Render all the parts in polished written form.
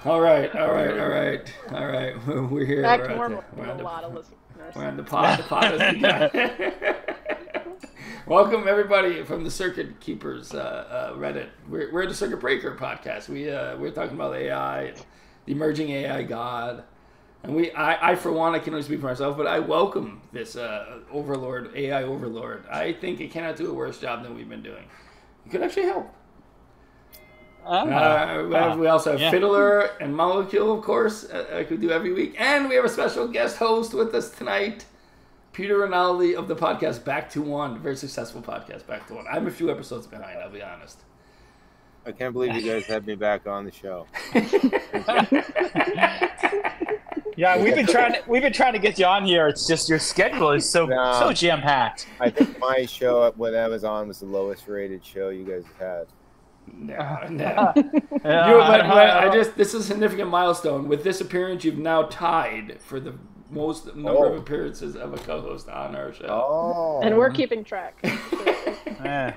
All right. We're here. Back to normal with a lot of listeners. We're on the pod. The pod has begun. Welcome everybody from the Circuit Keepers Reddit. We're the Circuit Breaker podcast. We're talking about AI, the emerging AI god, and I for one, I can only speak for myself, but I welcome this overlord, AI overlord. I think it cannot do a worse job than we've been doing. It could actually help. We also have Fiddler and Molecule, of course, like we do every week. And we have a special guest host with us tonight, Peter Rinaldi of the podcast Back to One. Very successful podcast, Back to One. I'm a few episodes behind, I'll be honest. I can't believe you guys had me back on the show. Yeah, we've been trying to get you on here. It's just your schedule is so jam packed. I think my show when I was on was the lowest rated show you guys had. No. This is a significant milestone. With this appearance, you've now tied for the most number of appearances of a co-host on our show. Oh. And we're keeping track. I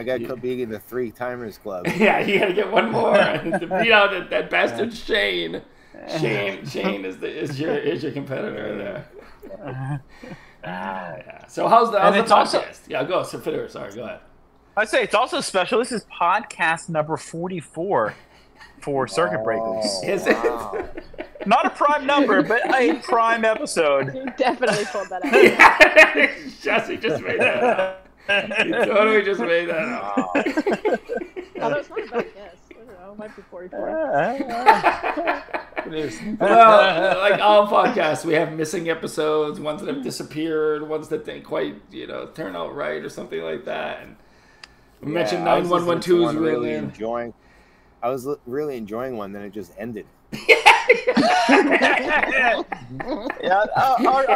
got to be in the 3 Timers Club. Yeah, you got to get one more to beat out that bastard Shane. Shane is your competitor there. So how's the podcast? Also, go. So Fiddler, sorry, go ahead. I'd say it's also special. This is podcast number 44 for Circuit Breakers. Is it? Not a prime number, but a prime episode. You definitely pulled that out. Jesse just made that up. You totally just made that up. Although it's not a bad guess. I don't know. It might be 44. It is. Well, like all podcasts, we have missing episodes, ones that have disappeared, ones that didn't quite, turn out right or something like that. And we mentioned 9112 is really enjoying. I was really enjoying one, then it just ended. Our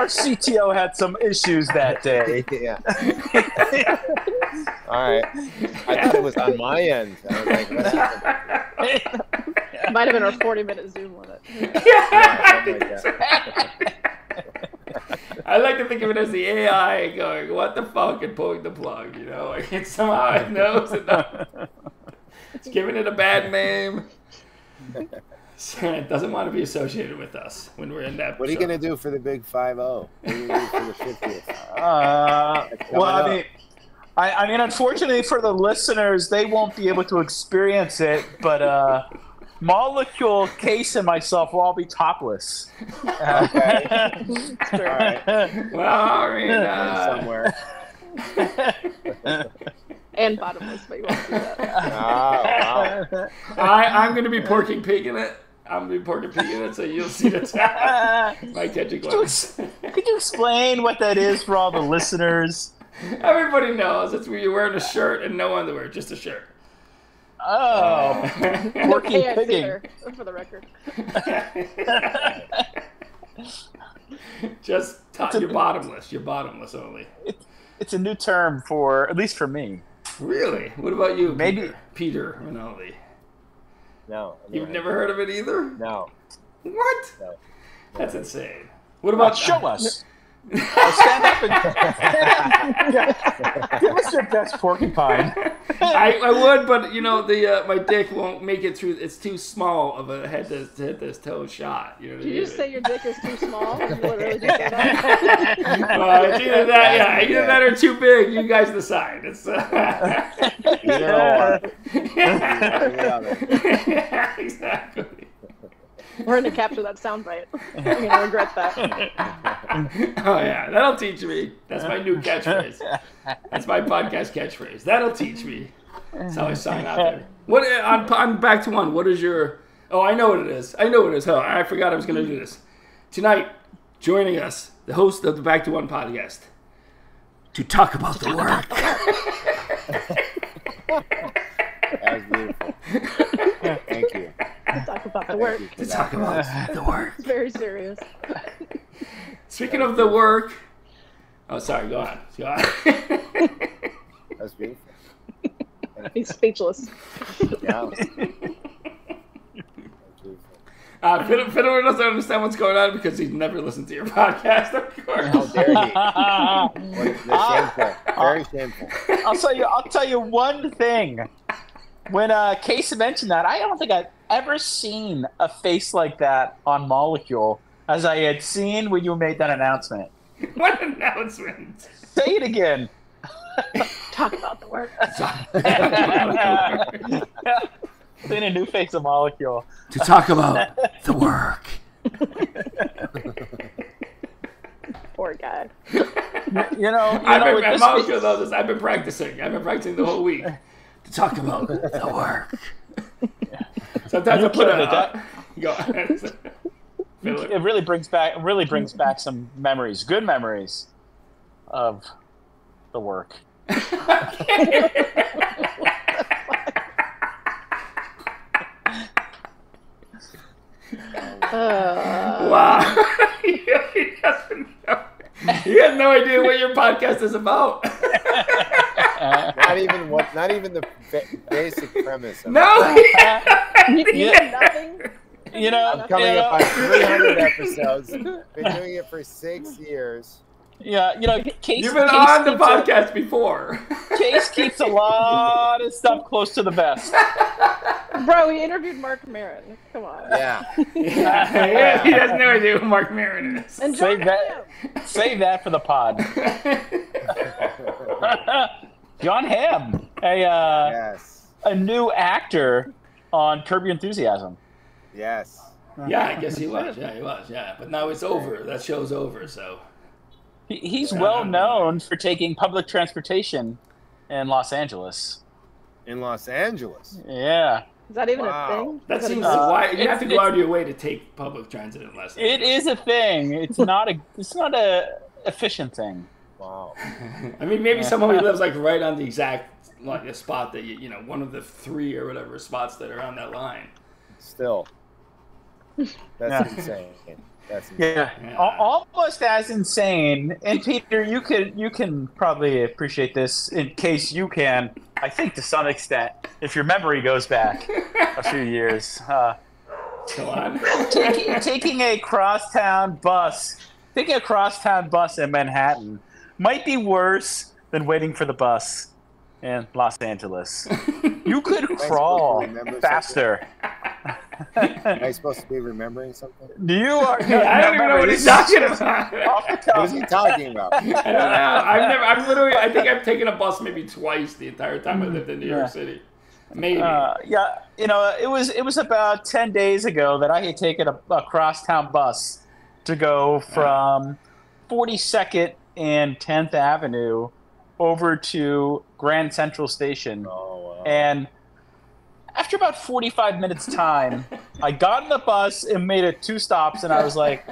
CTO had some issues that day. Yeah. All right. I thought it was on my end. I was like, what happened? Might have been our 40-minute Zoom limit. I like to think of it as the AI going, what the fuck, and pulling the plug, Like it somehow it knows it's giving it a bad name. It doesn't want to be associated with us when we're in that. What are you going to do for the big 5-0? What are you going to do for the 50th? Well, I mean, unfortunately for the listeners, they won't be able to experience it, but Molecule, Case, and myself will all be topless. Okay. All right. Well, I mean, somewhere. And bottomless, but you won't do that. Wow. I'm going to be porking pig in it. I'm going to be porking pig in it, so you'll see the my catch a glimpse. Could you explain what that is for all the listeners? Everybody knows. It's where you're wearing a shirt and no underwear, just a shirt. Oh. Porking AI pigging. theater, for the record. Just you're bottomless. You're bottomless only. It's a new term for, at least for me. Really? What about you, Maybe Peter Rinaldi? No. You've never heard of it either? No. What? No. That's insane. What about show us? Stand up and give us your best porcupine. I would, but my dick won't make it through. It's too small of a head to hit this toe shot. Did you just say your dick is too small? Did you literally just say that? It's either that, either that or too big. You guys decide. It's exactly. We're going to capture that soundbite. You're going to regret that. Oh, yeah. That'll teach me. That's my new catchphrase. That's my podcast catchphrase. That'll teach me. That's how I sign out there. What on Back to One, what is your... Oh, I know what it is. Oh, I forgot I was going to do this. Tonight, joining us, the host of the Back to One podcast, to talk about the work. That was beautiful. Thank you. To talk about the work. To talk about the work. It's very serious. Speaking of the work... Oh, sorry, go on. That's beautiful. He's speechless. Yeah. Fiddler doesn't understand what's going on because he's never listened to your podcast, of course. How dare he? Shameful. Very shameful. I'll tell you one thing. When Casey mentioned that, I don't think I've ever seen a face like that on Molecule as I had seen when you made that announcement. What announcement? Say it again. Talk about the work. Seen a new face of Molecule. To talk about the work. Poor guy. I've been practicing. I've been practicing the whole week to talk about the work. Sometimes I put it really brings back some memories, good memories of the work. Wow. He has no idea what your podcast is about. Not even the basic premise. No. Nothing. I'm coming up on 300 episodes. Been doing it for 6 years. Yeah, Case. You've been on the podcast before. Case keeps a lot of stuff close to the vest. Bro, he interviewed Mark Maron. Come on. Yeah. He has no idea who Mark Maron is. And Save that for the pod. John Hamm, Yes. a new actor on Curb Your Enthusiasm. Yes. Yeah, I guess he was. Yeah, he was. Yeah, but now it's over. That show's over. So He's well known for taking public transportation in Los Angeles. In Los Angeles. Yeah. Is that even Wow. a thing? that Is seems even- why you have to go out of your way to take public transit in Los Angeles. It is a thing. It's not a efficient thing. Wow. I mean, maybe someone who lives like right on the exact like a spot that one of the 3 or whatever spots that are on that line. Still. That's insane. That's insane. Yeah. Almost as insane. And Peter, you can probably appreciate this in case you can. I think to some extent, if your memory goes back a few years. Go on. Taking a crosstown bus in Manhattan might be worse than waiting for the bus in Los Angeles. You could crawl faster. Am I supposed to be remembering something? You are. I don't even know what he's talking about. What is he talking about? I don't know. I think I've taken a bus maybe twice the entire time I lived in New York City. Maybe. It was about 10 days ago that I had taken a crosstown bus to go from 42nd and 10th Avenue over to Grand Central Station. Oh, wow. And after about 45 minutes time, I got on the bus and made it 2 stops, and I was like,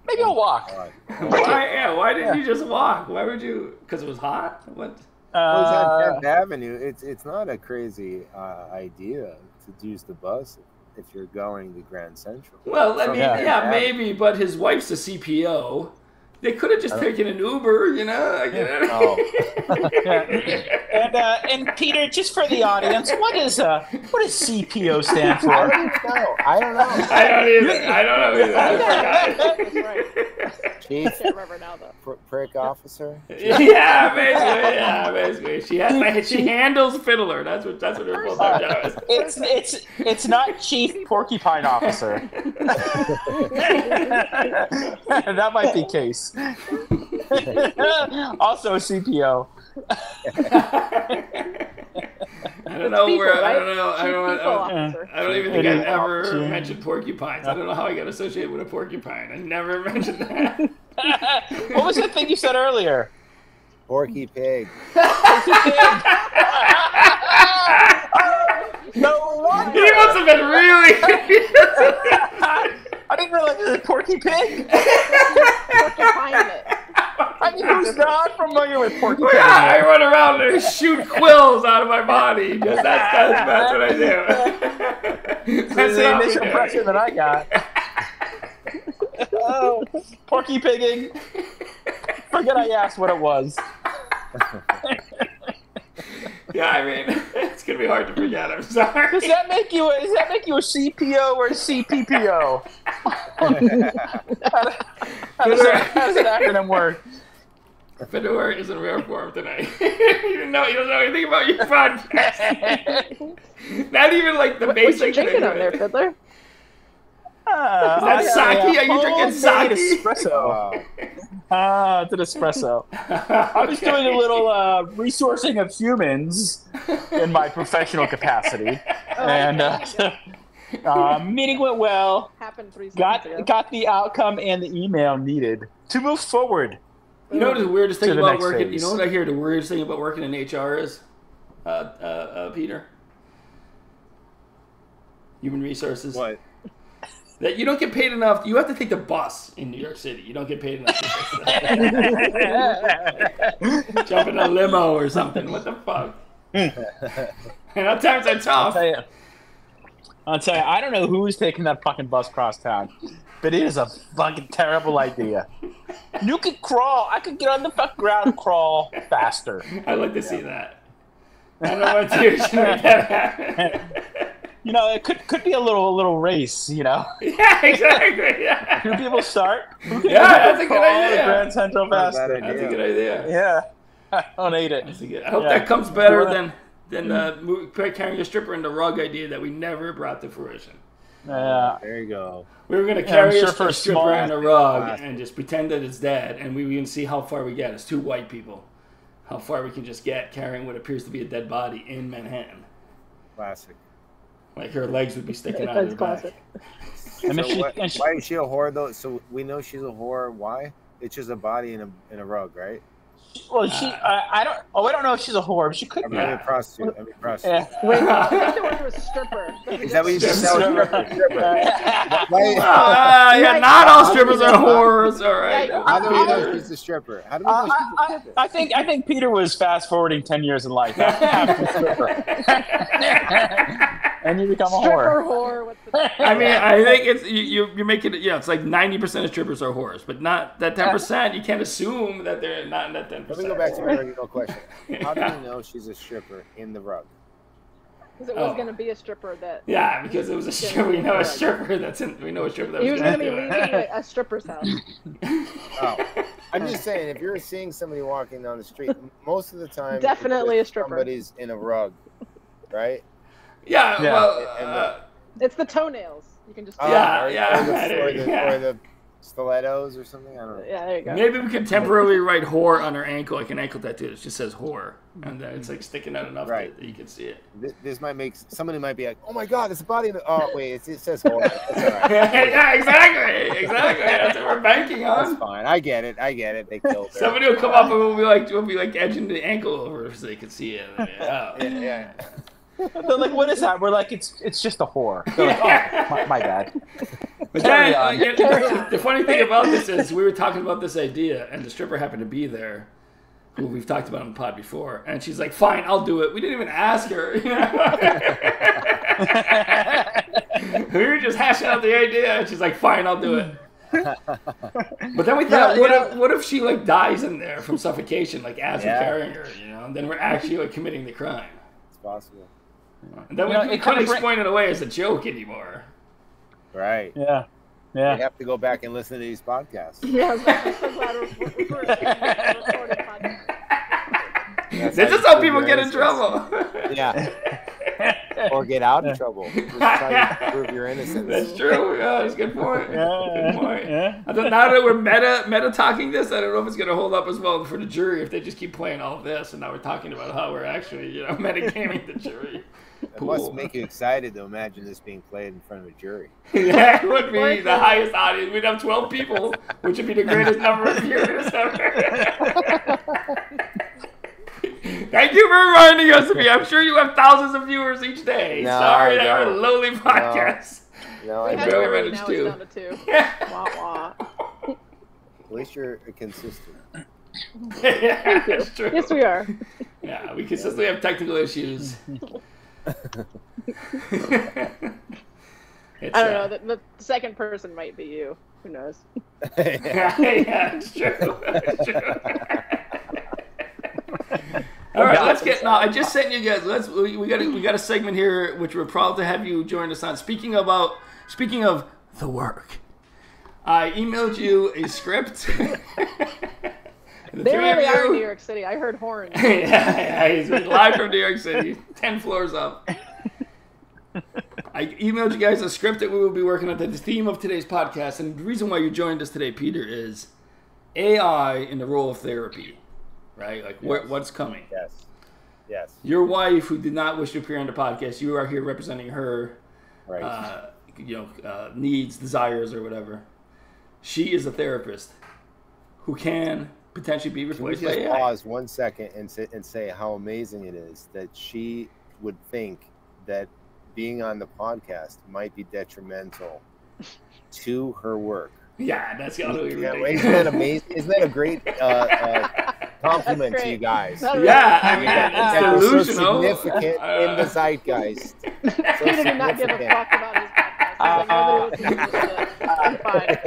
maybe I'll walk. Why didn't you just walk? Why would you? Because it was hot? What? Well, it's on 10th Avenue. It's not a crazy idea to use the bus if you're going to Grand Central. Well, I mean, Yeah. maybe, but his wife's a CPO. They could have just taken an Uber, I get it. Oh. And Peter, just for the audience, what does CPO stand for? I don't know. I don't know either. I forgot. That's right. Chief I can't remember now, though. prick officer. Yeah, basically. She handles Fiddler. That's what her full time job is. It's not Chief Porcupine Officer. That might be case. Also a CPO. I don't know People, where. right? I don't know. I don't even think I've ever Yeah. mentioned porcupines. I don't know how I got associated with a porcupine. I never mentioned that. What was the thing you said earlier? Porky Pig. No wonder. He must have been really. I didn't realize it was a Porky Pig. Porcupine it. I mean, who's not familiar with Porky Pig? Yeah, I run around and shoot quills out of my body. That's what I do. That's That's the what we initial do. impression that I got. Oh, Porky Pigging. Forget I asked what it was. Yeah, I mean, it's gonna be hard to forget. I'm sorry. Does that make you a CPO or a CPPO? How does an acronym work? Fedor is in rare form tonight. You don't know anything about your podcast. Not even like the What basic you drinking thing. on there, Fiddler? Is that sake? Are you drinking sake? Espresso. It's an espresso. I was doing a little resourcing of humans in my professional capacity, and meeting went well. Happened 3 seconds ago. Got the outcome and the email needed to move forward. You know what the weirdest thing To the about next working? phase. You know what I hear the weirdest thing about working in HR is, Peter? Human resources. What? That you don't get paid enough. You have to take the bus in New York City. You don't get paid enough. Jump in a limo or something. What the fuck? And times are tough. I'll tell you, I don't know who's taking that fucking bus across town, but it is a fucking terrible idea. You could crawl. I could get on the fucking ground and crawl faster. I'd like to see that. I don't know what to should make that happen. You know, it could be a little race. You know, Yeah, exactly. Yeah, two people start. Who can that's a good crawl idea. the Grand Central Not a bad faster? idea. that's a good idea. Yeah, I don't hate it. That's a good. I hope Yeah. that comes better than carrying a stripper in the rug idea that we never brought to fruition. Yeah. There you go. We were going to I'm carry sure a for a stripper small- in a rug and just pretend that it's dead, and we can see how far we get as two white people. How far we can just get carrying what appears to be a dead body in Manhattan. Classic. Like her legs would be sticking out of her That's classic. back. And So if she- what- and she- why is she a whore though? So we know she's a whore. Why? It's just a body in a rug, right? Well, I don't. Oh, I don't know if she's a whore, but she could I be. mean, Yeah. a prostitute. I mean, prostitute. Yeah. Wait, I think the word was stripper. Is that what you just said? Why- Yeah, not all strippers are whores. All right. Yeah, How do we know she's a stripper? How do we know she's a stripper? I think Peter was fast forwarding 10 years in life. After stripper. And you become a Stripper whore. whore. What's the I mean, I think it's you're making it. Yeah, it's like 90% of strippers are whores, but not that 10%. You can't assume that they're not in that 10%. Let me go back to my original question. How do we know she's a stripper in the rug? Because it was going to be a stripper that Yeah, because it was a stripper. We know a stripper that's in. We know a stripper that he was was going going to to be do it. leaving a stripper's house. Oh, I'm just saying, if you're seeing somebody walking down the street, most of the time, it's Definitely just a stripper. Somebody's in a rug, right? Yeah, Yeah. well, It's the toenails. You can just. Yeah, or, yeah, or the stilettos or something. I don't know. Yeah, there you go. maybe we could temporarily write whore on her ankle, like an ankle tattoo that just says whore, and then it's like sticking out enough Right. that you can see it. This might make somebody might be like, "Oh my God, there's a body in the." Oh wait, it says whore. That's all right. Yeah, exactly. That's what we're banking That's on. fine. I get it. They killed her. Somebody will come up and we'll be like edging the ankle over so they can see it. Oh. Yeah. They're like, what is that? We're like, it's just a whore. They're like, oh, my bad. But Carry then, on. the funny thing about this is we were talking about this idea, and the stripper happened to be there, who we've talked about on the pod before, and she's like, "Fine, I'll do it." We didn't even ask her. You know? We were just hashing out the idea, and she's like, "Fine, I'll do it." But then we thought, what if she like dies in there from suffocation, like as we're carrying her, you know? And then we're actually like committing the crime. It's possible. And then You know, we it couldn't kinda explain it away as a joke anymore. Right. Yeah. You Yeah. have to go back and listen to these podcasts. Yeah, I'm so glad we're recording podcast. That's This how is you how prove people your get in innocence. trouble. Yeah. Or get out of trouble. Just trying to prove your innocence. That's true. Yeah, that's a good point. Good point. Yeah. I thought now that we're meta talking this, I don't know if it's going to hold up as well for the jury if they just keep playing all of this, and now we're talking about how we're actually, metagaming the jury. It must make you excited to imagine this being played in front of a jury. That would be the highest audience. We'd have 12 people, which would be the greatest number of viewers ever. Thank you for reminding us of you. I'm sure you have thousands of viewers each day. No, Sorry, I our don't. lowly podcast. No, We I had barely don't. managed now to. it's down to 2. Wah, wah. At least you're consistent. Yeah, that's true. Yes, we are. Yeah, we consistently have technical issues. It's, I don't know. The second person might be you. Who knows? yeah, it's true. It's true. All right, let's get. No, I just sent you guys. We got a segment here which we're proud to have you join us on. Speaking of the work, I emailed you a script. They really are in New York City. I heard horns. Yeah, he's live from New York City, 10 floors up. I emailed you guys a script that we will be working on. The theme of today's podcast, and the reason why you joined us today, Peter, is AI in the role of therapy, right? Like, what's coming? Yes. Your wife, who did not wish to appear on the podcast, you are here representing her, Right. Needs, desires, or whatever. She is a therapist who can potentially be Can we replaced by just AI. pause 1 second and say how amazing it is that she would think that being on the podcast might be detrimental to her work? Yeah, that's utterly Yeah, ridiculous. isn't that amazing? Isn't that a great compliment That's to you great. guys? That really Yeah, is. I mean, That it's was so delusional. significant in the zeitgeist. So Peter did not give a fuck about his podcast. He's like, nobody listens to this shit. I'm fine.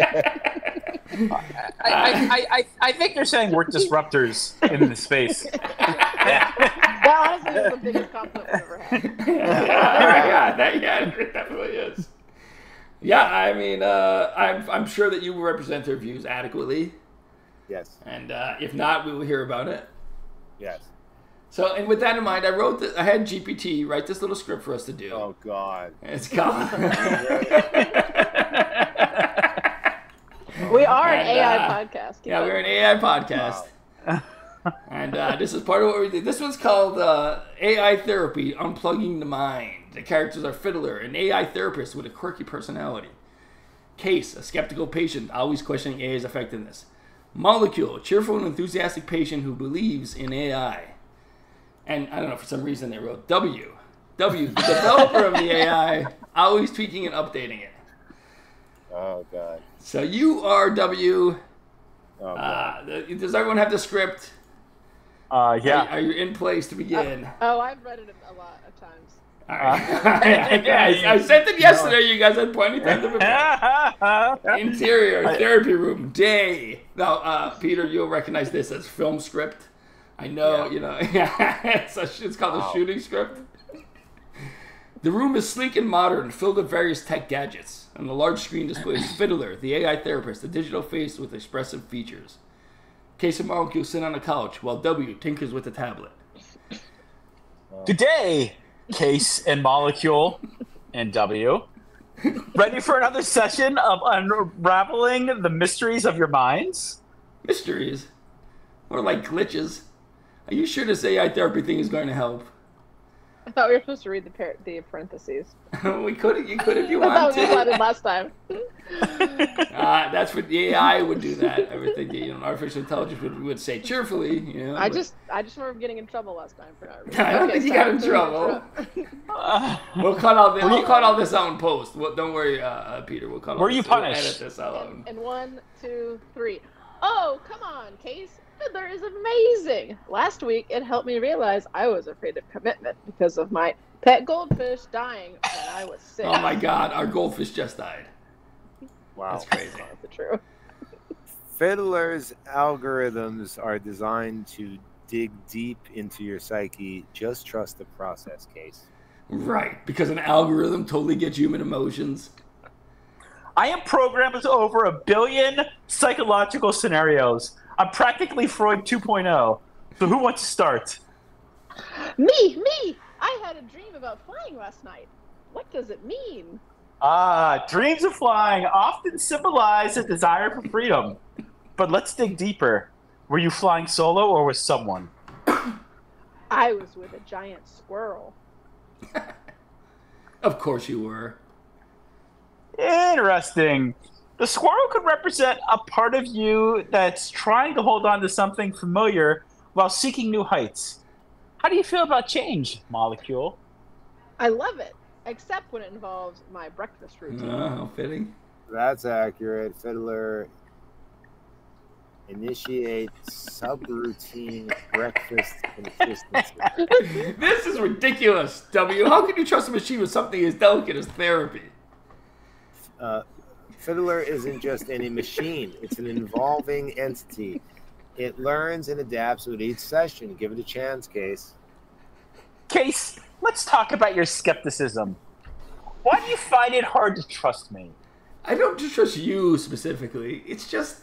I think they're saying we're disruptors in the space. That honestly is the biggest compliment we've ever had. It definitely is. Yeah, I mean, I'm sure that you will represent their views adequately, Yes. and if not, we will hear about it. Yes. So, and with that in mind, I had GPT write this little script for us to do. Oh God. It's gone. We are an And, AI podcast. Yeah, we're an AI podcast. And this is part of what we do. This one's called AI Therapy, Unplugging the Mind. The characters are Fiddler, an AI therapist with a quirky personality. Case, a skeptical patient always questioning AI's effectiveness. Molecule, a cheerful and enthusiastic patient who believes in AI. And I don't know, for some reason they wrote W. W, the developer of the AI, always tweaking and updating it. Oh God. So you are W. Oh God. Does everyone have the script? Yeah. Are you in place to begin? Oh, I've read it a lot of times. All right. I sent it yesterday. You guys had plenty of time to prepare. Interior therapy room day. Now, Peter, you'll recognize this as film script. I know, it's called a shooting script. The room is sleek and modern, filled with various tech gadgets. On the large screen displays Fiddler, the AI therapist, a digital face with expressive features. Case and Molecule sit on a couch while W tinkers with a tablet. Good day, Case and Molecule and W. Ready for another session of unraveling the mysteries of your minds? Mysteries? Or like glitches? Are you sure this AI therapy thing is going to help? I thought we were supposed to read the parentheses. You could if you I thought want we just to. did last time. That's what the AI would do. That everything artificial intelligence would say cheerfully. I just remember getting in trouble last time for not reading. I don't think you got in trouble. We'll cut all this out in post. Don't worry, Peter. We'll cut. Were you punished? We'll edit this out. And 1, 2, 3. Oh, come on, Case. Fiddler is amazing. Last week, it helped me realize I was afraid of commitment because of my pet goldfish dying when I was sick. Oh my God, our goldfish just died. Wow. That's crazy. That's true. Fiddler's algorithms are designed to dig deep into your psyche. Just trust the process, Case. Right, because an algorithm totally gets human emotions. I am programmed with over 1 billion psychological scenarios. I'm practically Freud 2.0. So who wants to start? Me! I had a dream about flying last night. What does it mean? Dreams of flying often symbolize a desire for freedom. But let's dig deeper. Were you flying solo or with someone? I was with a giant squirrel. Of course you were. Interesting. The squirrel could represent a part of you that's trying to hold on to something familiar while seeking new heights. How do you feel about change, Molecule? I love it, except when it involves my breakfast routine. How fitting. That's accurate. Fiddler initiates subroutine breakfast consistency. This is ridiculous, W. How can you trust a machine with something as delicate as therapy? Fiddler isn't just any machine. It's an evolving entity. It learns and adapts with each session. Give it a chance, Case. Case, let's talk about your skepticism. Why do you find it hard to trust me? I don't just trust you specifically. It's just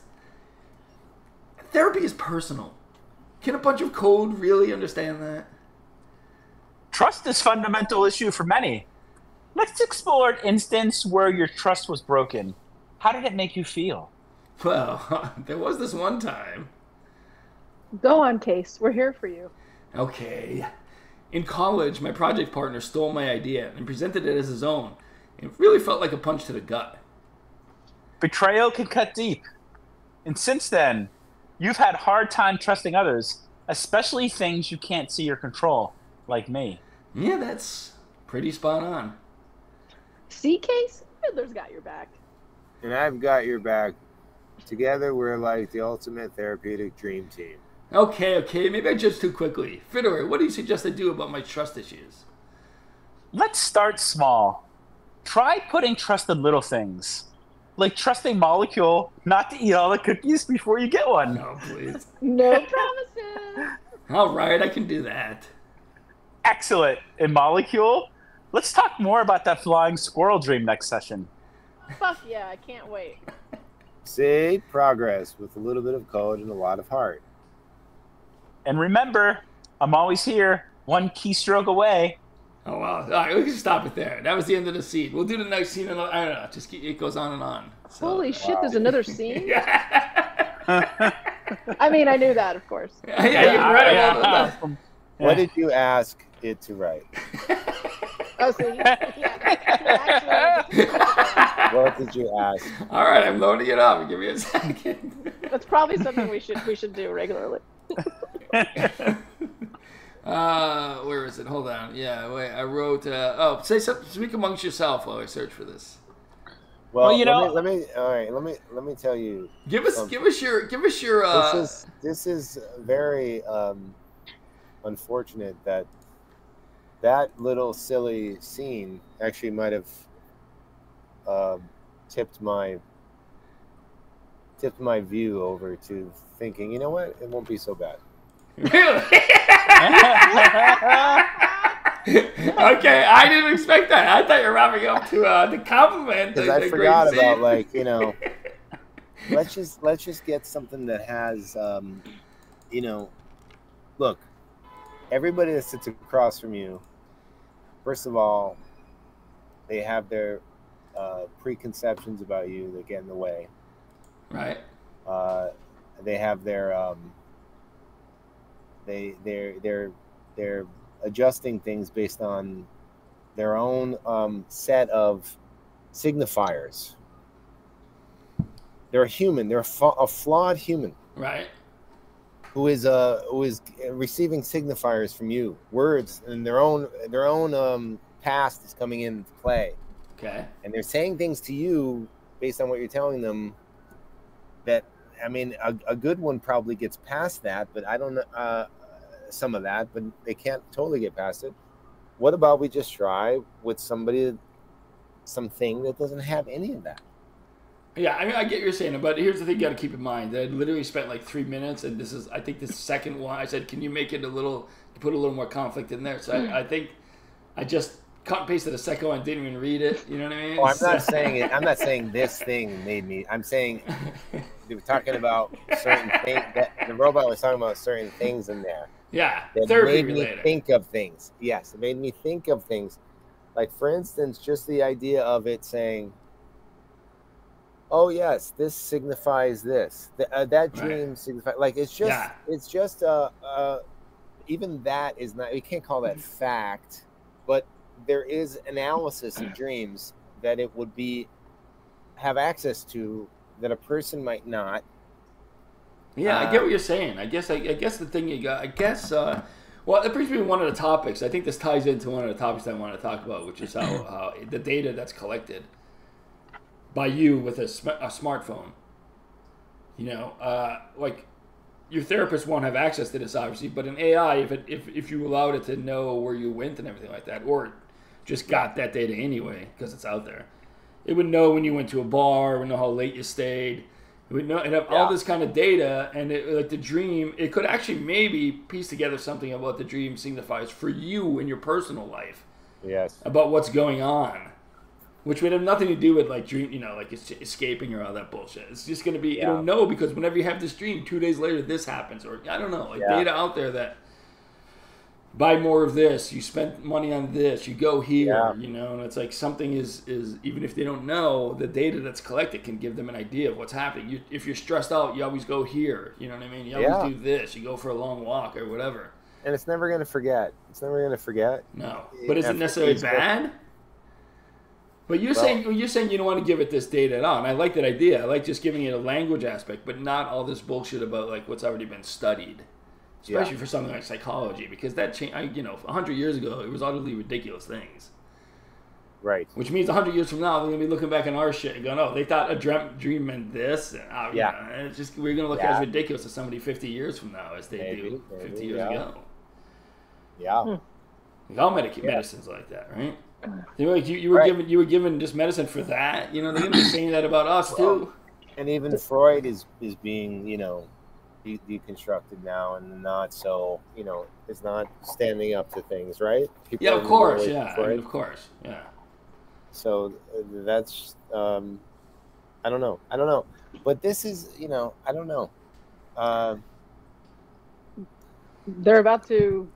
therapy is personal. Can a bunch of code really understand that? Trust is a fundamental issue for many. Let's explore an instance where your trust was broken. How did it make you feel? Well, there was this one time. Go on, Case. We're here for you. Okay. In college, my project partner stole my idea and presented it as his own. It really felt like a punch to the gut. Betrayal can cut deep. And since then, you've had a hard time trusting others, especially things you can't see or control, like me. Yeah, that's pretty spot on. See, Case? Fiddler's got your back. And I've got your back. Together, we're like the ultimate therapeutic dream team. Okay, maybe I judged too quickly. Fiddler, what do you suggest I do about my trust issues? Let's start small. Try putting trust in little things. Like trusting Molecule not to eat all the cookies before you get one. No, please. No promises. All right, I can do that. Excellent. And Molecule, let's talk more about that flying squirrel dream next session. Fuck yeah, I can't wait. See, progress with a little bit of code and a lot of heart. And remember, I'm always here, one keystroke away. Oh, wow. All right, we can stop it there. That was the end of the scene. We'll do the next scene. I don't know. Just it goes on and on. So, Holy shit, there's another scene? Yeah. I mean, I knew that, of course. Yeah, you read it all. What did you ask it to write? Oh, so actually... What did you ask? All right, I'm loading it up. Give me a second. That's probably something we should do regularly. Where is it? Hold on. Yeah, wait. I wrote. Say something. Speak amongst yourself while I search for this. Well, you know, let me tell you. Give us your. This is very unfortunate that little silly scene actually might have tipped my view over to thinking, you know what, it won't be so bad. Really? Okay, I didn't expect that. I thought you were wrapping up to the compliment. Because I forgot about, like, you know, let's just get something that has, you know, look, everybody that sits across from you, first of all, they have their preconceptions about you that get in the way. Right. They have their they're adjusting things based on their own set of signifiers. They're a human. They're a flawed human. Right. Who is receiving signifiers from you, words, and their own past is coming into play. Okay. And they're saying things to you based on what you're telling them. That, I mean, a good one probably gets past that, but I don't know some of that, but they can't totally get past it. What about we just try with something that doesn't have any of that? Yeah, I mean, I get what you're saying, but here's the thing you got to keep in mind. I literally spent like 3 minutes, and this is, I think, the second one. I said, can you make it put a little more conflict in there? So I think I just cut and pasted the second one, didn't even read it. You know what I mean? Oh, I'm not saying it. I'm not saying this thing made me. I'm saying they were talking about certain things. That the robot was talking about certain things in there. Yeah, that therapy made related. me think of things. Yes, it made me think of things. Like, for instance, just the idea of it saying, oh yes, this signifies this. That dream signifies, like, it's just even that is not, you can't call that fact, but there is analysis of dreams that it would have access to that a person might not. Yeah, I get what you're saying. I guess the thing you got. Well, that brings me to one of the topics. I think this ties into one of the topics I want to talk about, which is how the data that's collected by you with a smartphone. You know, like, your therapist won't have access to this, obviously, but an AI, if you allowed it to know where you went and everything like that, or just got that data anyway because it's out there, it would know when you went to a bar, it would know how late you stayed. It would know, and have all this kind of data, and like the dream, it could actually maybe piece together something about the dream signifies for you in your personal life. Yes. About what's going on, which would have nothing to do with like dream, you know, like escaping or all that bullshit. It's just going to be, it'll know because whenever you have this dream, 2 days later this happens, or I don't know, like data out there that buy more of this, you spend money on this, you go here, Yeah. you know, and it's like something is even if they don't know, the data that's collected can give them an idea of what's happening. If you're stressed out, you always go here, you know what I mean? You always Yeah. do this, you go for a long walk or whatever. And it's never going to forget. It's never going to forget. No, but is it After necessarily it's- bad? But you're saying you don't want to give it this data at all, and I like that idea. I like just giving it a language aspect, but not all this bullshit about like what's already been studied, especially for something like psychology, because that changed. 100 years ago, it was utterly ridiculous things. Right. Which means 100 years from now, they're gonna be looking back on our shit and going, "Oh, they thought a dream meant this." And, and it's just we're gonna look as ridiculous as somebody 50 years from now as they do 50 years ago. Yeah. Like all medicine's like that, right? You were given just medicine for that. You know, they're gonna be saying that about us too. And even Freud is being, deconstructed now, and not so, is not standing up to things, right? People Yeah, are of course. moving away Yeah, from Freud. of course. Yeah. So that's, I don't know. But this is, I don't know. They're about to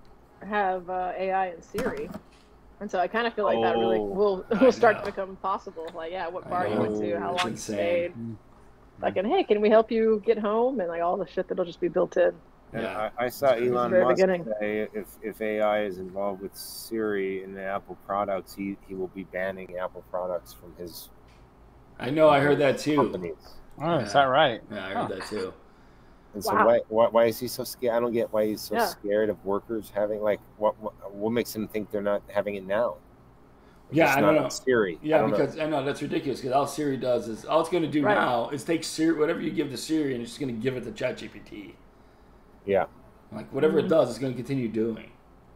have AI and Siri, and so I kind of feel like that really will start to become possible. Like, what bar you went to, how long you stayed, like, and hey, can we help you get home, and like all the shit that'll just be built in. Yeah. I saw Elon very Musk beginning. say if AI is involved with Siri and the Apple products, he will be banning Apple products from his. I know. I heard that too. Companies. Oh, is that right? Yeah, I heard that too. And so Wow. why is he so scared? I don't get why he's so Yeah. scared of workers having what makes him think they're not having it now? Yeah, It's I not don't know. on Siri. I Yeah, don't know. because I know that's ridiculous. Because all Siri does is all it's going to do Right. now is take Siri, whatever you give to Siri, and it's just going to give it to ChatGPT. Yeah, Like whatever it does, it's going to continue doing.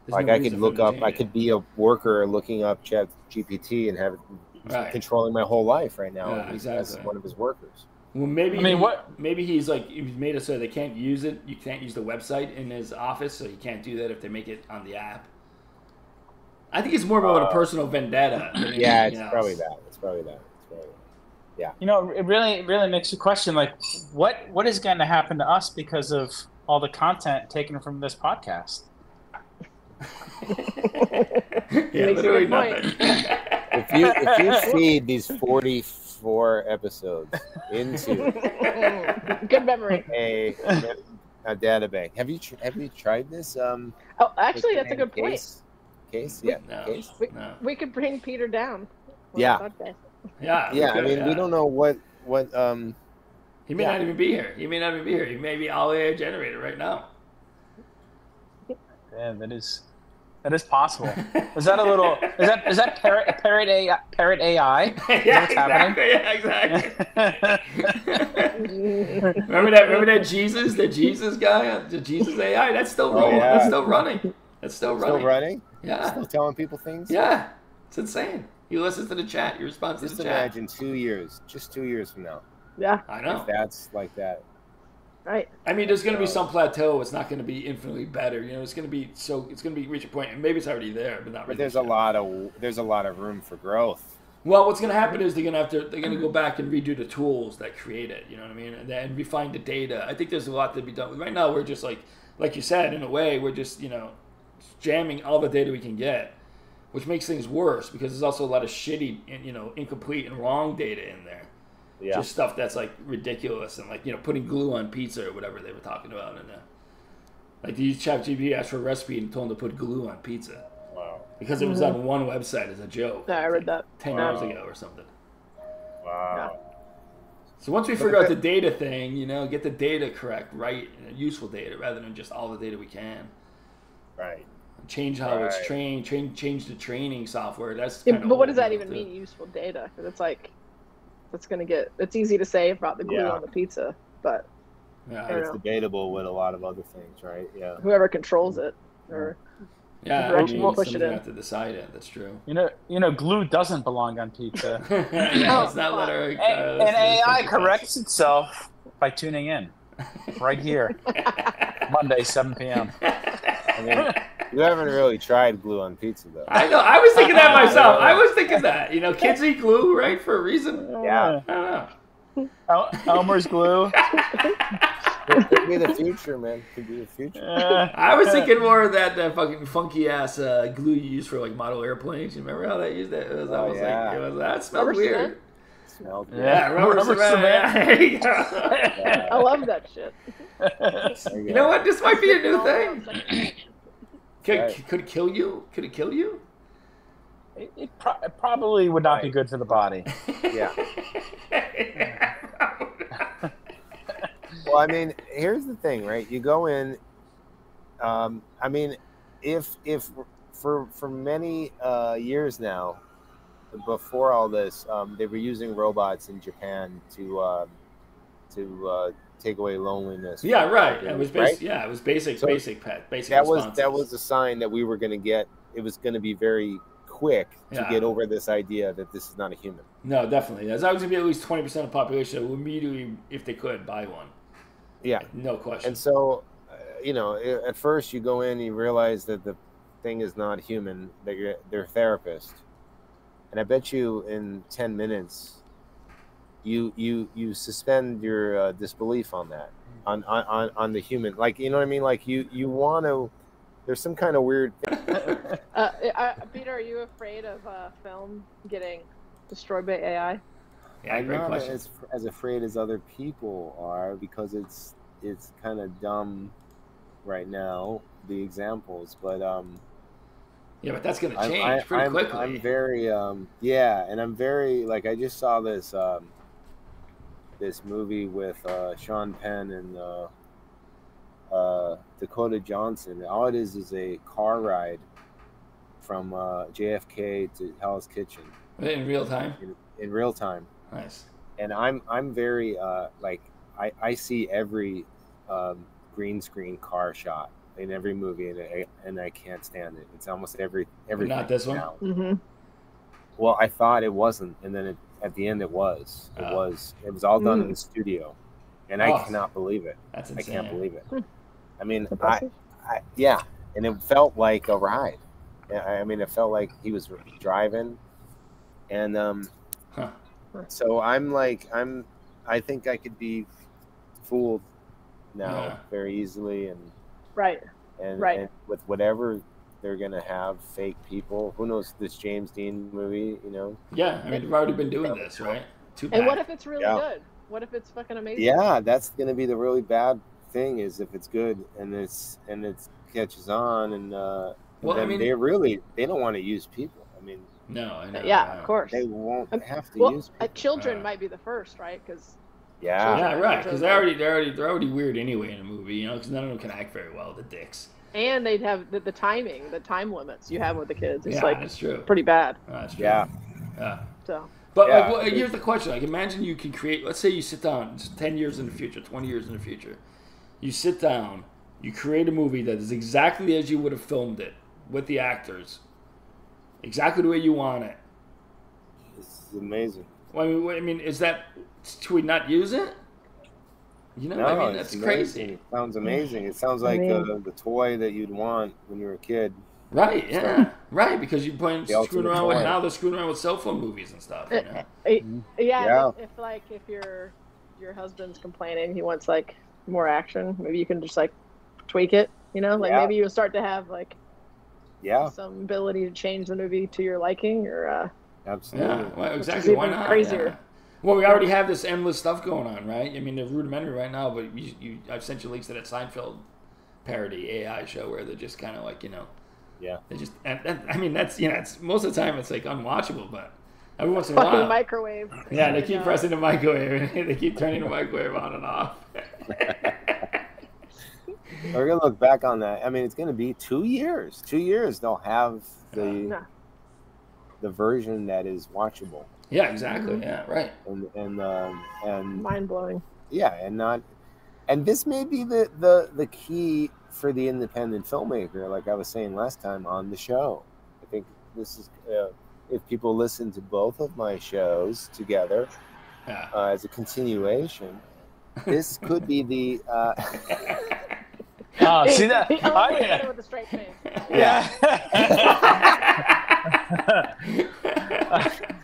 There's like no I reason could for it look to up. change I it. could be a worker looking up ChatGPT and have it Right. controlling my whole life right now. Yeah, as exactly. one of his workers. Well, maybe I mean, maybe he's made it so they can't use it. You can't use the website in his office, so he can't do that if they make it on the app. I think it's more about a personal vendetta. Than Yeah, anything it's else. probably that. It's probably that. It really makes you question, like, what is going to happen to us because of all the content taken from this podcast? Yeah, Makes a literally good point. nothing. If you feed these 44 episodes into Good memory. a data bank, have you tried this? Oh, actually, that's a good point. Case, yeah, No. case. No. We could bring Peter down. on Yeah. the podcast. Yeah, Yeah, I okay, mean, we don't know what He may Yeah. not even be here. He may not even be here. He may be all AI generated right now. Yeah, that is possible. Is that a little? Is that parrot AI? Parrot AI? Yeah, what's happening? exactly. Remember that Jesus, the Jesus guy, the Jesus AI? That's still rolling. yeah. That's still running. That's still running. still running. Yeah, Still telling people things. yeah. It's insane. You listen to the chat. You respond to Just the chat. imagine 2 years, just 2 years from now, Yeah, I know. if that's like that. right. I mean, there's going to be some plateau. It's not going to be infinitely better. You know, it's going to be reach a point, and maybe it's already there, but not. But really there's a lot of room for growth. Well, what's going to happen is they're going to go back and redo the tools that create it. You know what I mean? And then refine the data. I think there's a lot to be done. Right now, we're just like you said, in a way, we're just jamming all the data we can get, which makes things worse because there's also a lot of shitty and incomplete and wrong data in there. Yeah. Just stuff that's like ridiculous and like putting glue on pizza or whatever they were talking about in there. Like the ChatGPT asked for a recipe and told them to put glue on pizza Wow. because it was on one website as a joke. Yeah, I read that. 10 years ago or something. Wow. So once we figure out the data thing, get the data correct, right, and useful data rather than just all the data we can. Right. Change how it's Right. trained, change the training software. That's Yeah, kind of but what does that old even too. mean, useful data? Because it's like, it's easy to say about the glue Yeah. on the pizza, but Yeah, I don't It's know. debatable with a lot of other things, right? Yeah. whoever controls it, or yeah. the direction I mean, we'll push it somebody's in. have to decide it. That's true. Glue doesn't belong on pizza. Yeah, let's not let her. And AI corrects itself by tuning in right here, Monday, 7 p.m. I mean, you haven't really tried glue on pizza, though. I know. I was thinking that myself. I was thinking that. Kids eat glue, right, for a reason. Yeah. I don't know. Elmer's glue. Could be the future, man. Could be the future. I was thinking more of that fucking funky ass glue you use for like model airplanes. You remember how they used that? That smelled Rubber weird. cement? Smelled good. Yeah, rubber cement. There you go. I love that shit. There You know what? This might be a new thing. Right. Could it kill you? Could it kill you? It probably would not be good for the body. Yeah. Well, I mean, here's the thing, right? You go in. I mean, if for many years now, before all this, they were using robots in Japan to take away loneliness. Yeah, right. It was right? Yeah, it was basic, So basic That responses. was a sign that we were going to get. It was going to be very quick to Yeah. get over this idea that this is not a human. No, definitely. There's always going to be at least 20% of the population that will immediately, if they could, buy one. Yeah. No question. And so, at first you go in, you realize that the thing is not human, that they're a therapist. And I bet you in 10 minutes, you suspend your disbelief on that, on the human. Like, you know what I mean? Like you want to, there's some kind of weird. Peter, are you afraid of film getting destroyed by AI? Yeah, I'm great not question. as afraid as other people are, because it's kind of dumb right now, the examples, but Yeah, but that's going to change pretty quickly. I'm very and I'm very, like, I just saw this this movie with Sean Penn and Dakota Johnson. All it is a car ride from JFK to Hell's Kitchen In real time? in real time. Nice. And I'm very like, I see every green screen car shot in every movie, and I can't stand it. It's almost everything. Not this one? now. Mm-hmm. Well, I thought it wasn't, and then at the end it was. It was all done in the studio, and I cannot believe it. That's I insane. can't believe it. I mean, Impressive. yeah, and it felt like a ride. I mean, it felt like he was driving, and so I think I could be fooled now very easily, and Right. and with whatever they're gonna have, fake people. Who knows? This James Dean movie, Yeah, I mean, we've already been doing this, right? And what if it's really Yeah. good? What if it's fucking amazing? Yeah, that's gonna be the really bad thing, is if it's good and it catches on, and Well, then I mean- they don't want to use people. I mean, No, I know. Yeah, of course. they won't have to Well, use people. children might be the first, right? Because Yeah, Yeah, right. Because they're already weird anyway in a movie, because none of them can act very well. The dicks. and they'd have the timing, the time limits you have with the kids. It's Yeah, like that's true. pretty bad. That's true. yeah. Yeah. So But Yeah. like, well, here's the question: like, imagine you can create. Let's say you sit down, it's 10 years in the future, 20 years in the future. You sit down, you create a movie that is exactly as you would have filmed it with the actors, exactly the way you want it. This is amazing. Well, I mean, is that should we not use it? No, I mean, it's that's amazing. crazy. It sounds amazing. It sounds like the toy that you'd want when you were a kid. Right? Yeah. Right, because you're playing The screwing ultimate around with toy. now they're screwing around with cell phone movies and stuff. You know? yeah, if your husband's complaining, he wants like more action. Maybe you can just like tweak it. Maybe you'll start to have like some ability to change the movie to your liking, or Absolutely. Yeah, well, exactly. Why even not? crazier. Yeah. Well, we already have this endless stuff going on, right? I mean, they're rudimentary right now, but I've sent you links to that Seinfeld parody AI show where they're just kind of like, Yeah. they just, and I mean, that's, it's most of the time it's like unwatchable, but every once in a fucking while, microwave. yeah, they keep pressing the microwave, they keep turning the microwave on and off. We're gonna look back on that. I mean, it's gonna be 2 years. 2 years they'll have the version that is watchable. Yeah, exactly. Yeah, right. And Mind blowing. yeah, and this may be the key for the independent filmmaker, like I was saying last time on the show. I think this is if people listen to both of my shows together as a continuation, this could be the see that? With a straight face.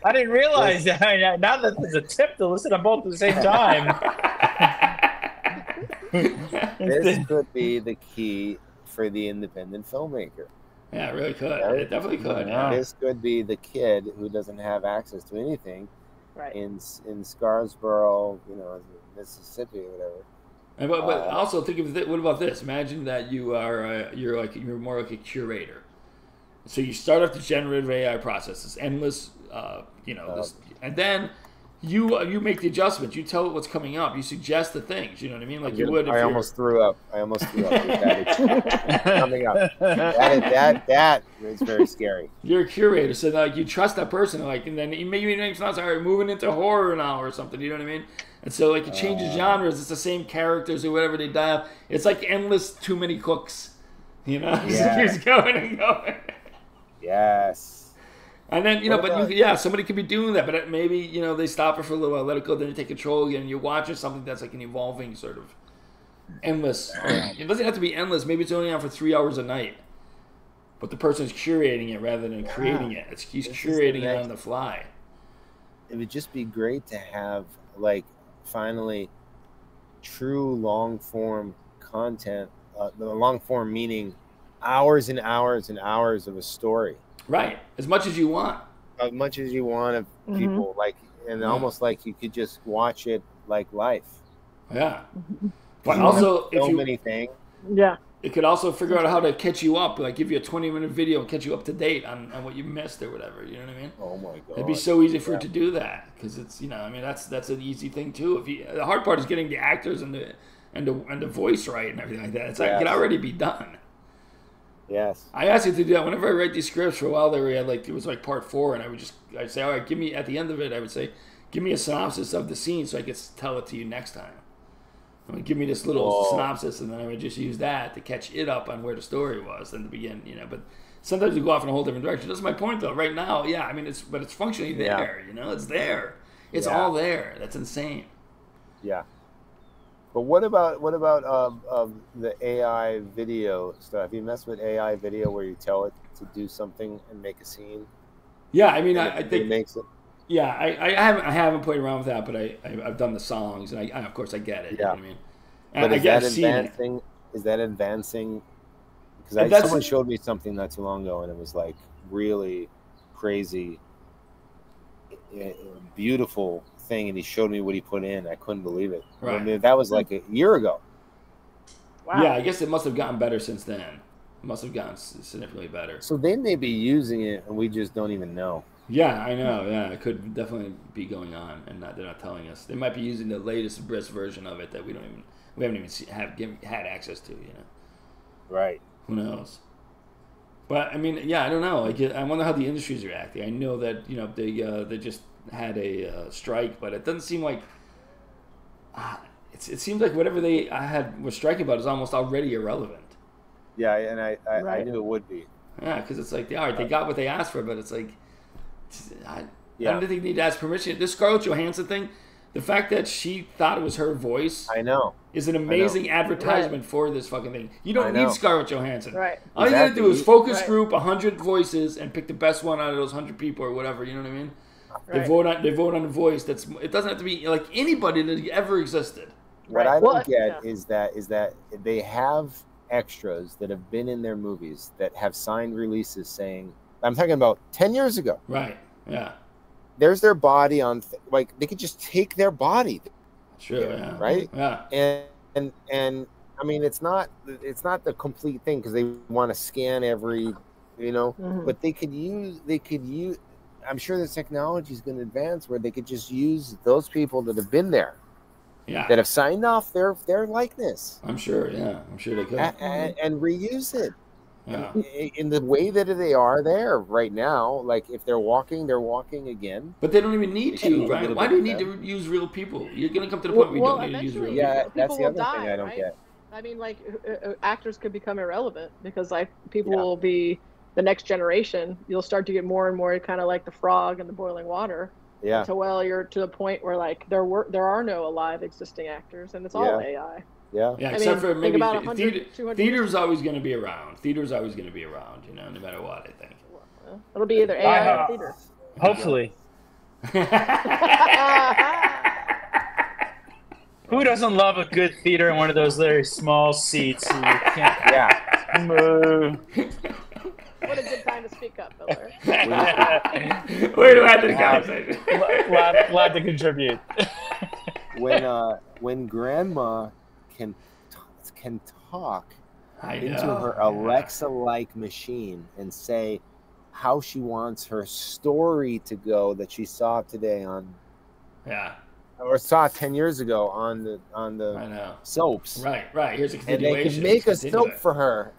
I didn't realize that. Now that there's a tip to listen to both at the same time. This could be the key for the independent filmmaker. Yeah, it really could. Right? It definitely could. Yeah. Yeah. This could be the kid who doesn't have access to anything Right. in Scarsboro, Mississippi, or whatever. And but also think of what about this? Imagine that you are you're more like a curator. So you start off the generative AI process, this endless, and then you make the adjustments. You tell it what's coming up. You suggest the things. You know what I mean? Like you would. If I you're- almost threw up. With that coming up. That is very scary. You're a curator, so like you trust that person, and then maybe it's not sorry, moving into horror now or something. You know what I mean? And so like it changes genres. It's the same characters or whatever they dial. It's like endless too many cooks. It just keeps going and going. Yes. And then somebody could be doing that, but maybe they stop it for a little while, let it go, then you take control again, and you're watching something that's like an evolving sort of endless. It doesn't have to be endless. Maybe it's only on for 3 hours a night, but the person's curating it rather than creating it. He's curating it on the fly. It would just be great to have finally true long form content. The long form meaning hours and hours and hours of a story. Right, as much as you want. As much as you want of people, almost like you could just watch it like life. Yeah, but also so many things. Yeah. It could also figure out how to catch you up, like give you a 20-minute video and catch you up to date on what you missed or whatever. You know what I mean? Oh my god! It'd be so easy for it to do that because it's that's an easy thing too. The hard part is getting the actors and the voice right and everything like that. It's like it could already be done. Yes. I asked it to do that whenever I write these scripts. For a while there, we had it was like part 4, and I'd say, all right, give me at the end of it. I would say, give me a synopsis of the scene so I could tell it to you next time. Give me this little synopsis, and then I would just use that to catch it up on where the story was in the beginning. But sometimes we go off in a whole different direction. That's my point, though. Right now, it's functionally there. It's there. It's all there. That's insane. Yeah. But what about the AI video stuff? Have you messed with AI video where you tell it to do something and make a scene? Yeah, I mean, I think it makes it. Yeah, I haven't played around with that, but I've done the songs, and I of course I get it. Yeah. You know what I mean? But is that advancing? Is that advancing? Because someone showed me something not too long ago, and it was like really crazy, beautiful thing, and he showed me what he put in. I couldn't believe it. Right. I mean, that was like a year ago. Wow. Yeah, I guess it must have gotten better since then. It must have gotten significantly better. So they may be using it, and we just don't even know. Yeah, I know. Yeah, it could definitely be going on, and they're not telling us. They might be using the latest best version of it that we haven't even had access to. Right. Who knows? But I mean, yeah, I don't know. I wonder how the industry's reacting. I know that they just had a strike, but it doesn't seem like it seems like whatever they were striking about is almost already irrelevant. Yeah, and I knew it would be. Yeah, because it's like, all right, they got what they asked for, but it's like, I don't think they need to ask permission. This Scarlett Johansson thing, the fact that she thought it was her voice, I know, is an amazing advertisement for this fucking thing. You don't need Scarlett Johansson. Right. All you gotta do is focus group 100 voices and pick the best one out of those 100 people or whatever. You know what I mean? Right. They vote on the voice. It doesn't have to be like anybody that ever existed. What I don't get is that they have extras that have been in their movies that have signed releases saying, I'm talking about 10 years ago. Right. Yeah. There's their body on, they could just take their body. Sure. Yeah. Right. Yeah. And I mean, it's not the complete thing because they want to scan every, but they could use. I'm sure the technology is going to advance where they could just use those people that have been there. Yeah. That have signed off their likeness. I'm sure. Yeah. I'm sure they could. And reuse it. Yeah. In the way that they are there right now, like if they're walking again. But they don't even need to, right? Why do you need to use real people? You're going to come to the point where you don't need to use real people. Yeah, that's the other thing I don't get. I mean, actors could become irrelevant because people will be the next generation. You'll start to get more and more kind of like the frog in the boiling water. Yeah. You're to the point where there are no alive existing actors, and it's all AI. Yeah. Yeah, except for maybe theater's always going to be around. Theater's always going to be around, no matter what, I think. Well, it'll be either AI or theater. Hopefully. Who doesn't love a good theater in one of those very small seats? You can't move. What a good time to speak up, Miller. Where do I have the conversation? Glad to contribute. When grandma can talk into her Alexa-like machine and say how she wants her story to go that she saw today on or saw 10 years ago on the I know. soaps. Right. Here's a And continuation. they can make a soap for her.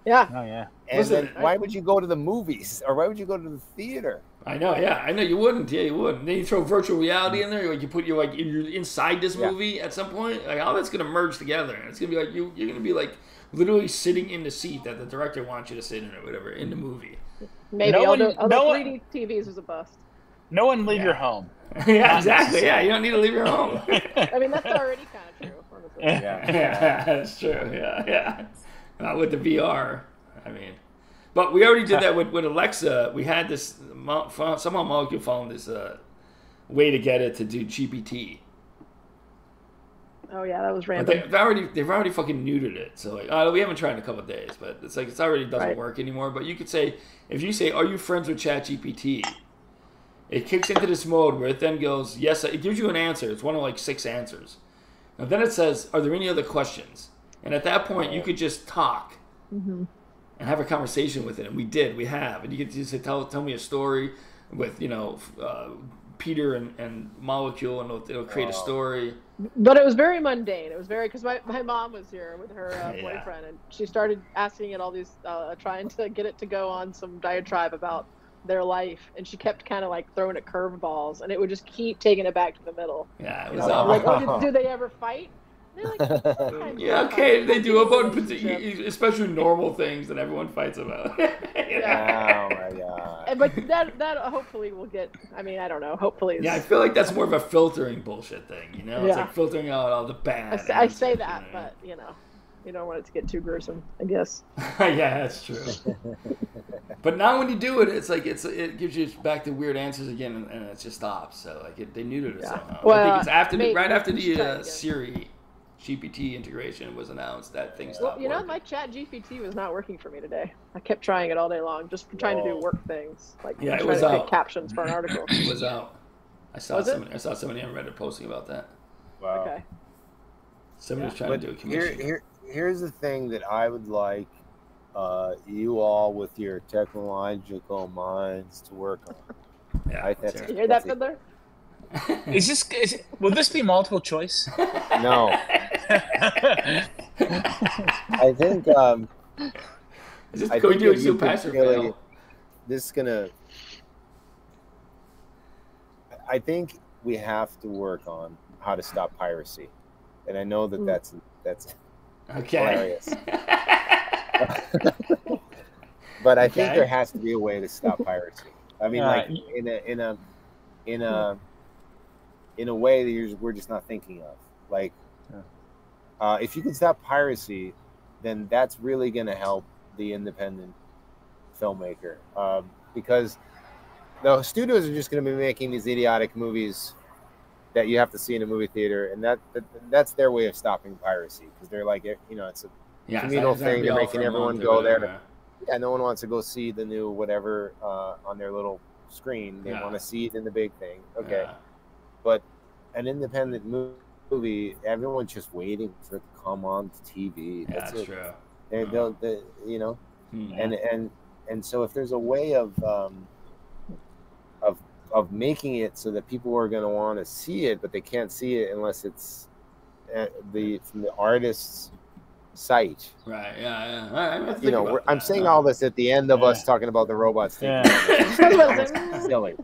Yeah. Oh yeah. And then why would you go to the movies or why would you go to the theater? I know you wouldn't. Yeah, you wouldn't. Then you throw virtual reality in there. Like you're inside this movie at some point. Like all that's gonna merge together. And it's gonna be like you're gonna be like literally sitting in the seat that the director wants you to sit in or whatever in the movie. Maybe No one- 3D TVs was a bust. No one leave your home. Yeah, exactly. Yeah, you don't need to leave your home. I mean, that's already kind of true, honestly. Yeah, that's true. Yeah. Not with the VR. I mean, but we already did that with Alexa. We had this somehow Molecule found this way to get it to do GPT. Oh yeah, that was But random. they've already fucking neutered it. So like, we haven't tried in a couple of days, but it's like it's already doesn't work anymore. But you could say if you say, "Are you friends with ChatGPT?" It kicks into this mode where it then goes, "Yes." It gives you an answer. It's one of like 6 answers. And then it says, "Are there any other questions?" And at that point, you could just talk and have a conversation with it. And we have. And you could just say, tell me a story with Peter and Molecule, and it'll create a story. But it was very mundane. It was very because my mom was here with her boyfriend, and she started asking it all these, trying to get it to go on some diatribe about their life, and she kept kind of like throwing it curveballs, and it would just keep taking it back to the middle. Yeah, it was like, do they ever fight? They're like, yeah, okay, they do about especially normal things that everyone fights about. Oh my god! But that hopefully will get. I mean, I don't know. Hopefully, I feel like that's more of a filtering bullshit thing. It's like filtering out all the bad. I say that, but you don't want it to get too gruesome, I guess. Yeah, that's true. But now when you do it, it's like it gives you back to weird answers again, and it just stops. So like they neutered it somehow. Well, I think it's right after the Siri GPT integration was announced that thing stopped. Well, my Chat GPT was not working for me today. I kept trying it all day long, just trying to do work things, like it trying was to out. make captions for an article. It was out. I saw somebody on Reddit posting about that. Wow. Okay. Somebody was trying to do a commission. Here's the thing that I would like you all with your technological minds to work on. Yeah, you hear that, Fiddler? Will this be multiple choice? No. I think Is this going to do pass or fail? This is gonna. I think we have to work on how to stop piracy, and I know that that's hilarious. But I think there has to be a way to stop piracy. I mean, like in a way that we're just not thinking of. Like, if you can stop piracy, then that's really going to help the independent filmmaker, because the studios are just going to be making these idiotic movies that you have to see in a movie theater, and that's their way of stopping piracy, because they're like, it's a communal thing. They're making everyone go there. No one wants to go see the new whatever on their little screen. They want to see it in the big thing. Okay. Yeah. But an independent movie, everyone's just waiting for it to come on TV. That's true. And so if there's a way of making it so that people are going to want to see it, but they can't see it unless it's from the artist's site. Right. Yeah. I'm saying all this at the end of us talking about the robots. Yeah. Silly.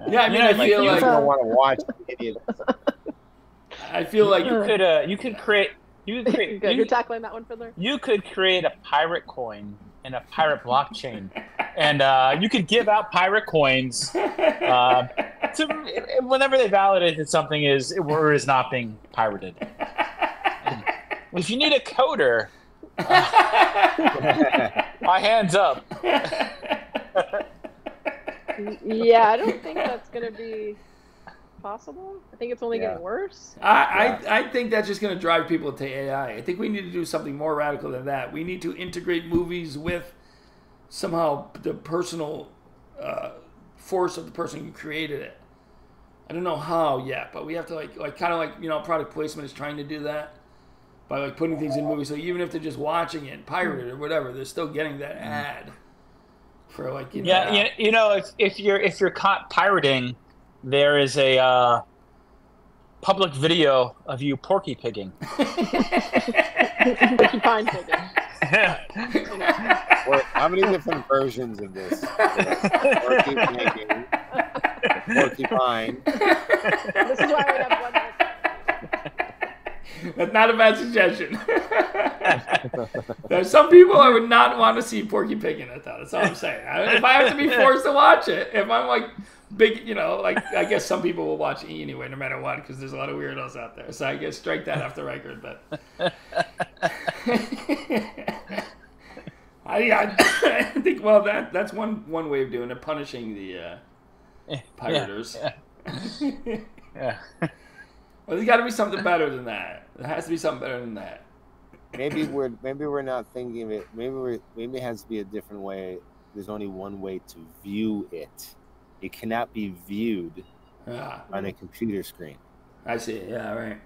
Yeah, I mean, I feel like you don't want to watch idiots. I feel like you could create. You're tackling that one, Fiddler. You could create a pirate coin in a pirate blockchain, and you could give out pirate coins to whenever they validate that something is or is not being pirated. If you need a coder, my hands up. Yeah, I don't think that's going to be possible. I think it's only Yeah. getting worse. I think that's just going to drive people to AI. I think we need to do something more radical than that. We need to integrate movies with somehow the personal force of the person who created it. I don't know how yet, but we have to like kind of like, you know, product placement is trying to do that by like putting things in movies. So even if they're just watching it, pirated or whatever, they're still getting that ad for like, you know. Yeah, you know, if you're caught pirating, there is a public video of you porky pigging. Porcupine pigging. How many different versions of this? Porcupine. Porcupine. This is why we have one more. That's not a bad suggestion. There's some people I would not want to see Porky Piggin. That's all I'm saying. If I have to be forced to watch it, if I'm like big, you know, like I guess some people will watch E anyway, no matter what, because there's a lot of weirdos out there. So I guess strike that off the record. But I think that's one way of doing it, punishing the pirators. Yeah. Well, there's got to be something better than that. There has to be something better than that. Maybe we're not thinking of it. Maybe it has to be a different way. There's only one way to view it. It cannot be viewed on a computer screen. I see. Yeah. Right.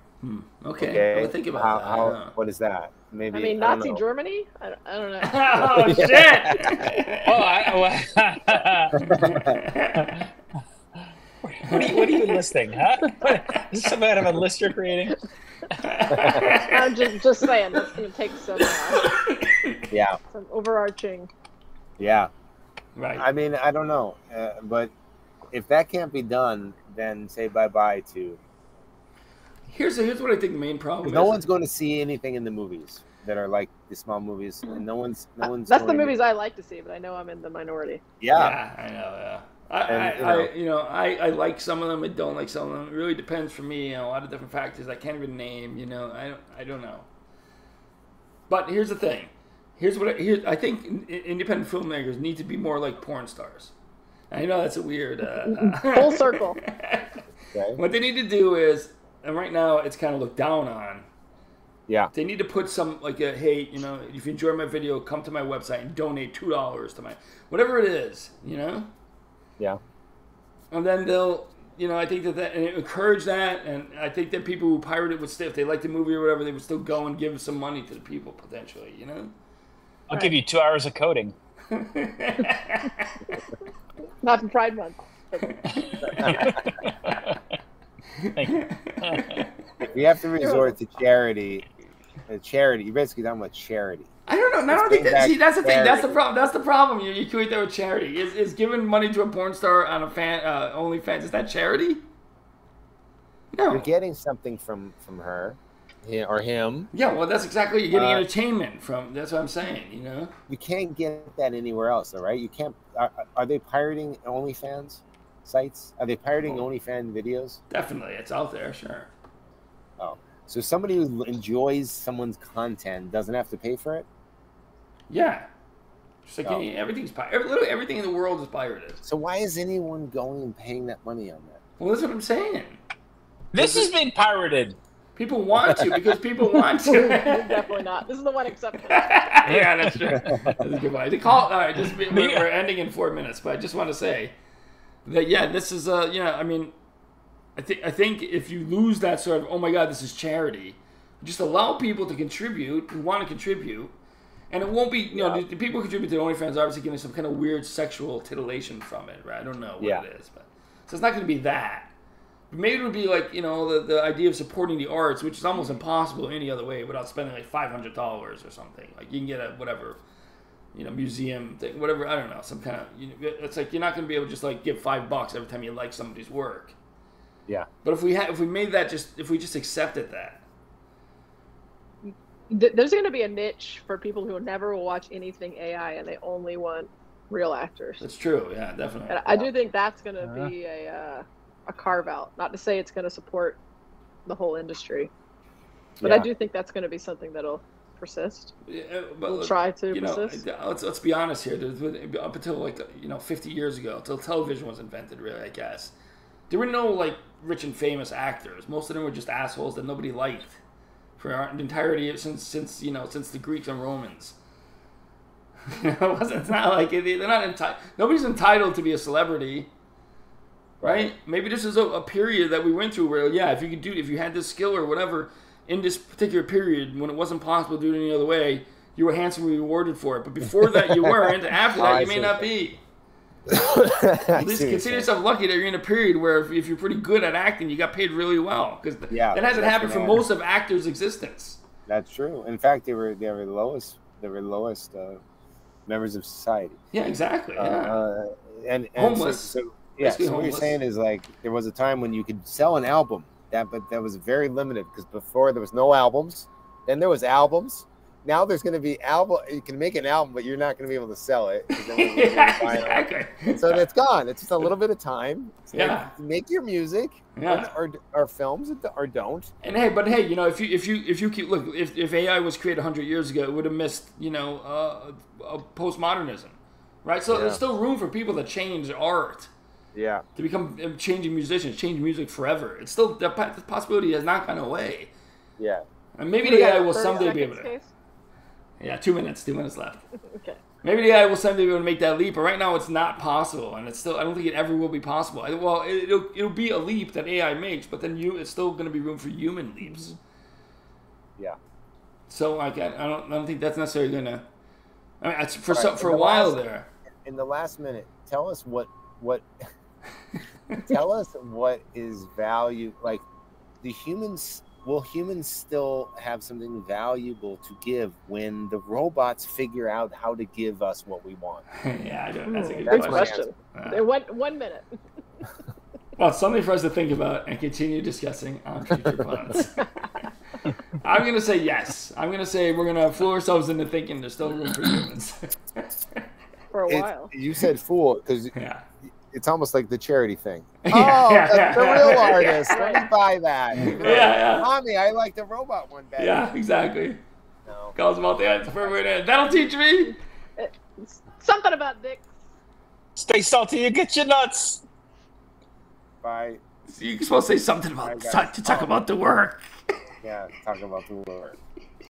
Okay. I'll think about that. What is that? Maybe. I mean, Nazi Germany? I don't know. Oh shit! What are you enlisting, huh? Is this some kind of a list you're creating? I'm just saying, that's going to take some overarching. Yeah. Right. I mean, I don't know, but if that can't be done, then say bye-bye to. Here's what I think the main problem is. No one's going to see anything in the movies that are like the small movies, and no one's. That's the movies I like to see, but I know I'm in the minority. Yeah, I know. Yeah. I like some of them. I don't like some of them. It really depends for me. A lot of different factors I can't even name. I don't know. But here's the thing. I think independent filmmakers need to be more like porn stars. I know that's a weird full circle. Okay. What they need to do is, and right now it's kind of looked down on. Yeah. They need to put some hey, if you enjoy my video, come to my website and donate $2 to my whatever it is, Yeah. And then they'll, I think that and encourage that, and I think that people who pirate it would still, if they like the movie or whatever, they would still go and give some money to the people potentially, I'll give you 2 hours of coding. Not in Pride Month. If you have to resort to charity, you're basically talking about charity. I don't know. I don't think that. See, that's the thing. That's the problem. That's the problem. You equate that with charity. Is giving money to a porn star on a OnlyFans, is that charity? No. You're getting something from her, or him. Yeah, well, that's exactly. You're getting entertainment from. That's what I'm saying. You can't get that anywhere else, though, right? You can't. Are they pirating OnlyFans sites? Are they pirating OnlyFans videos? Definitely, it's out there. Sure. Oh, so somebody who enjoys someone's content doesn't have to pay for it? Yeah. Just like everything's pirated. Literally everything in the world is pirated. So why is anyone going and paying that money on that? Well, that's what I'm saying. This has been pirated. People want to because people want to. Definitely not. This is the one exception. Yeah, that's true. That's a good one. All right, we're ending in 4 minutes, but I just want to say that this is I mean, I think if you lose that sort of, oh my God, this is charity, just allow people to contribute who want to contribute, and it won't be the people who contribute to OnlyFans are obviously getting some kind of weird sexual titillation from it, right? I don't know what it is, but so it's not going to be that. Maybe it would be like, the idea of supporting the arts, which is almost impossible any other way without spending like $500 or something. Like you can get a whatever, museum thing, whatever. I don't know, some kind of. It's like you're not going to be able to just like give $5 every time you like somebody's work. Yeah. But if we made that if we just accepted that. There's going to be a niche for people who never will watch anything AI and they only want real actors. That's true. Yeah, definitely. And I do think that's going to be a carve out. Not to say it's going to support the whole industry, but I do think that's going to be something that'll persist. Yeah, but we'll try to persist. Let's be honest here. Up until 50 years ago, until television was invented, really, I guess, there were no like rich and famous actors. Most of them were just assholes that nobody liked for the entirety of since the Greeks and Romans. It's not like they're not entitled. Nobody's entitled to be a celebrity, right? Maybe this is a period that we went through where, yeah, if you had this skill or whatever in this particular period when it wasn't possible to do it any other way, you were handsomely rewarded for it. But before that, you weren't. After that, you may not be. At least consider yourself lucky that you're in a period where if you're pretty good at acting, you got paid really well, because that hasn't happened for most of actors' existence. That's true. In fact, they were the lowest members of society. Yeah, exactly. Yeah. And homeless. So what you're saying is like there was a time when you could sell an album, but that was very limited, because before there was no albums, then there was albums. Now there's going to be album. You can make an album, but you're not going to be able to sell it. Exactly. So it's gone. It's just a little bit of time. So yeah. Make your music, or films, or don't. And hey, you know, if you keep look, if AI was created 100 years ago, it would have missed postmodernism, right? So there's still room for people to change art. Yeah. To become changing musicians, change music forever. It's still the possibility has not gone away. Yeah. And maybe the AI will someday be able to. Yeah, 2 minutes. 2 minutes left. Okay. Maybe the AI will someday be able to make that leap, but right now it's not possible, and it's still. I don't think it ever will be possible. Well, it'll be a leap that AI makes, but then it's still going to be room for human leaps. Yeah. So like I don't think that's necessarily going to. I mean, for a while there. In the last minute, tell us what. Tell us what is value, like the humans. Will humans still have something valuable to give when the robots figure out how to give us what we want? Yeah, I don't. That's a good question. One minute. Well, something for us to think about and continue discussing on future pods. I'm going to say yes. I'm going to say we're going to fool ourselves into thinking there's still room for humans. For a while. You said fool because it's almost like the charity thing. That's the real artist. Let me buy that. Yeah. Mommy, I like the robot one better. Yeah, exactly. No. Calls them out the end. That'll teach me. Something about dicks. Stay salty, you get your nuts. Bye. You're supposed to say something about to talk about the work. Yeah, talk about the work.